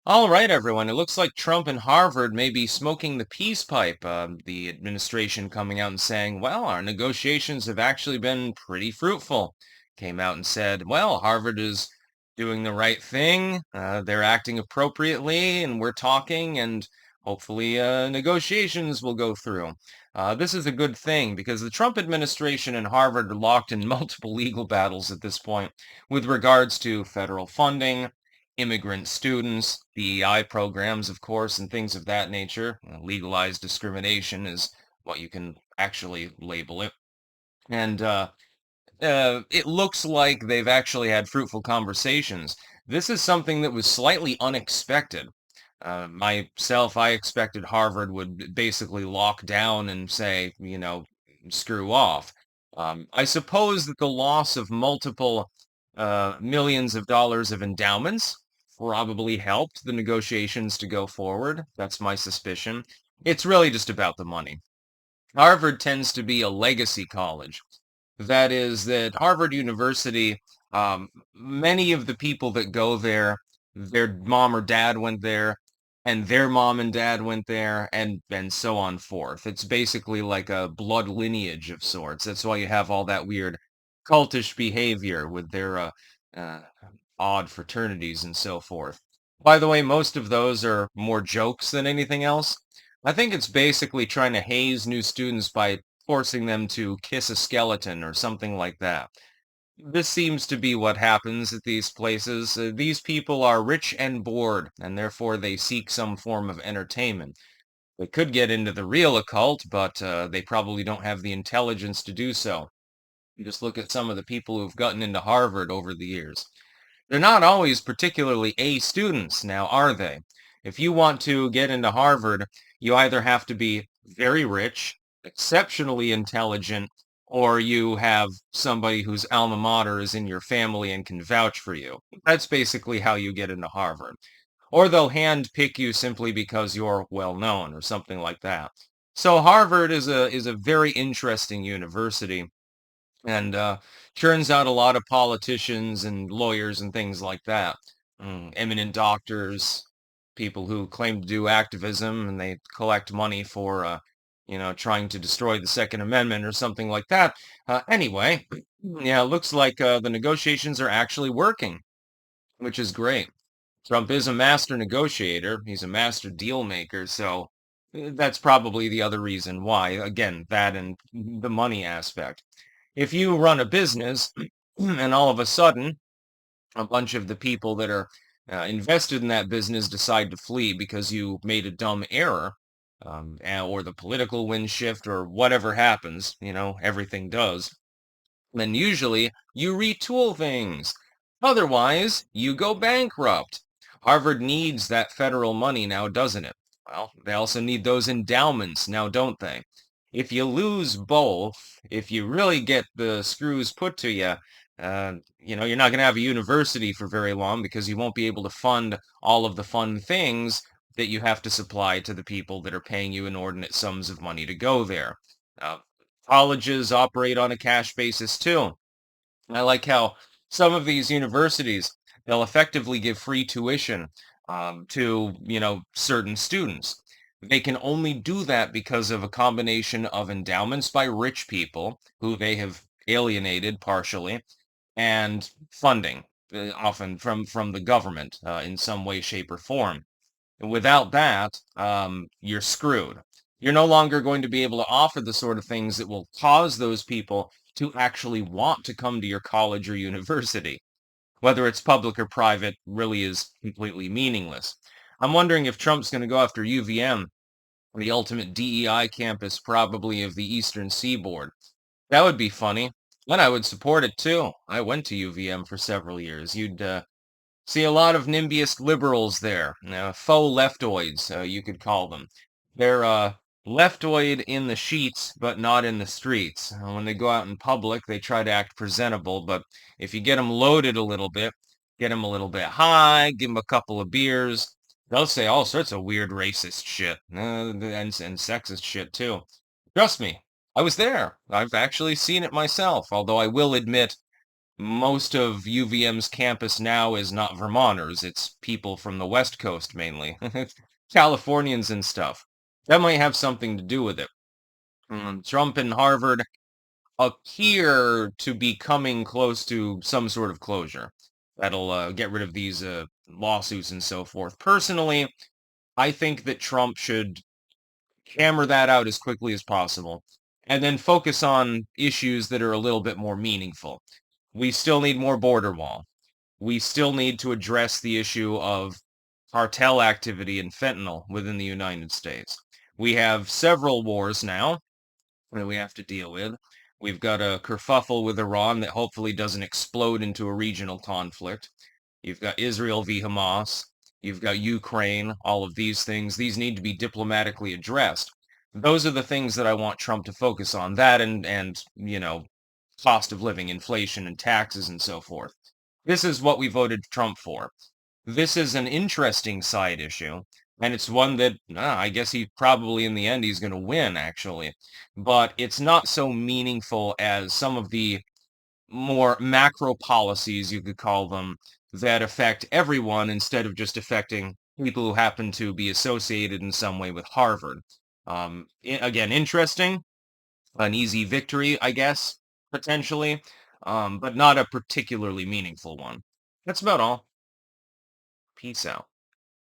All right, everyone. It looks like Trump and Harvard may be smoking the peace pipe. The administration coming out and saying, well, our negotiations have actually been pretty fruitful. Came out and said, well, Harvard is doing the right thing. They're acting appropriately, and we're talking, and hopefully negotiations will go through. This is a good thing because the Trump administration and Harvard are locked in multiple legal battles at this point with regards to federal funding, immigrant students, DEI programs, of course, and things of that nature. Legalized discrimination is what you can actually label it. And it looks like they've actually had fruitful conversations. This is something that was slightly unexpected. Myself, I expected Harvard would basically lock down and say, screw off. I suppose that the loss of multiple millions of dollars of endowments probably helped the negotiations to go forward. That's my suspicion. It's really just about the money. Harvard tends to be a legacy college. That is, that Harvard University, many of the people that go there, their mom or dad went there, and their mom and dad went there, and so on forth. It's basically like a blood lineage of sorts. That's why you have all that weird cultish behavior with their uh, odd fraternities and so forth. By the way, most of those are more jokes than anything else. I think it's basically trying to haze new students by forcing them to kiss a skeleton or something like that. This seems to be what happens at these places. These people are rich and bored, and therefore they seek some form of entertainment. They could get into the real occult, but they probably don't have the intelligence to do so. You just look at some of the people who've gotten into Harvard over the years. They're not always particularly A students now, are they? If you want to get into Harvard, you either have to be very rich, exceptionally intelligent, or you have somebody whose alma mater is in your family and can vouch for you. That's basically how you get into Harvard. Or they'll hand pick you simply because you're well known or something like that. So Harvard is a very interesting university and churns out a lot of politicians and lawyers and things like that. Eminent doctors, people who claim to do activism, and they collect money for, trying to destroy the Second Amendment or something like that. Anyway, yeah, it looks like the negotiations are actually working, which is great. Trump is a master negotiator. He's a master deal maker, so that's probably the other reason why. Again, that and the money aspect. If you run a business and all of a sudden a bunch of the people that are invested in that business decide to flee because you made a dumb error, or the political wind shift or whatever happens, everything does, then usually you retool things. Otherwise, you go bankrupt. Harvard needs that federal money now, doesn't it? Well, they also need those endowments now, don't they? If you lose both, if you really get the screws put to you, you're not going to have a university for very long because you won't be able to fund all of the fun things that you have to supply to the people that are paying you inordinate sums of money to go there. Uh, Colleges operate on a cash basis too. I like how some of these universities, they'll effectively give free tuition to, certain students. They can only do that because of a combination of endowments by rich people who they have alienated partially and funding, often from the government in some way, shape, or form. And without that, you're screwed. You're no longer going to be able to offer the sort of things that will cause those people to actually want to come to your college or university. Whether it's public or private really is completely meaningless. I'm wondering if Trump's going to go after UVM, the ultimate DEI campus probably of the Eastern Seaboard. That would be funny. And I would support it too. I went to UVM for several years. You'd see a lot of NIMBYist liberals there, faux leftoids, you could call them. They're leftoid in the sheets, but not in the streets. When they go out in public, they try to act presentable, but if you get them loaded a little bit, get them a little bit high, give them a couple of beers, they'll say all sorts of weird racist shit, and sexist shit too. Trust me, I was there. I've actually seen it myself, although I will admit Most of UVM's campus now is not Vermonters, it's people from the West Coast mainly. Californians and stuff. That might have something to do with it. Trump and Harvard appear to be coming close to some sort of closure that'll get rid of these lawsuits and so forth. Personally, I think that Trump should hammer that out as quickly as possible and then focus on issues that are a little bit more meaningful. We still need more border wall. We still need to address the issue of cartel activity and fentanyl within the United States. We have several wars now that we have to deal with. We've got a kerfuffle with Iran that hopefully doesn't explode into a regional conflict. You've got Israel v. Hamas. You've got Ukraine, all of these things. These need to be diplomatically addressed. Those are the things that I want Trump to focus on. That and cost of living, inflation and taxes and so forth. This is what we voted Trump for. This is an interesting side issue, and it's one that I guess he probably in the end he's going to win actually. But it's not so meaningful as some of the more macro policies, you could call them, that affect everyone instead of just affecting people who happen to be associated in some way with Harvard. Again, interesting, an easy victory, I guess, potentially, but not a particularly meaningful one. That's about all. Peace out.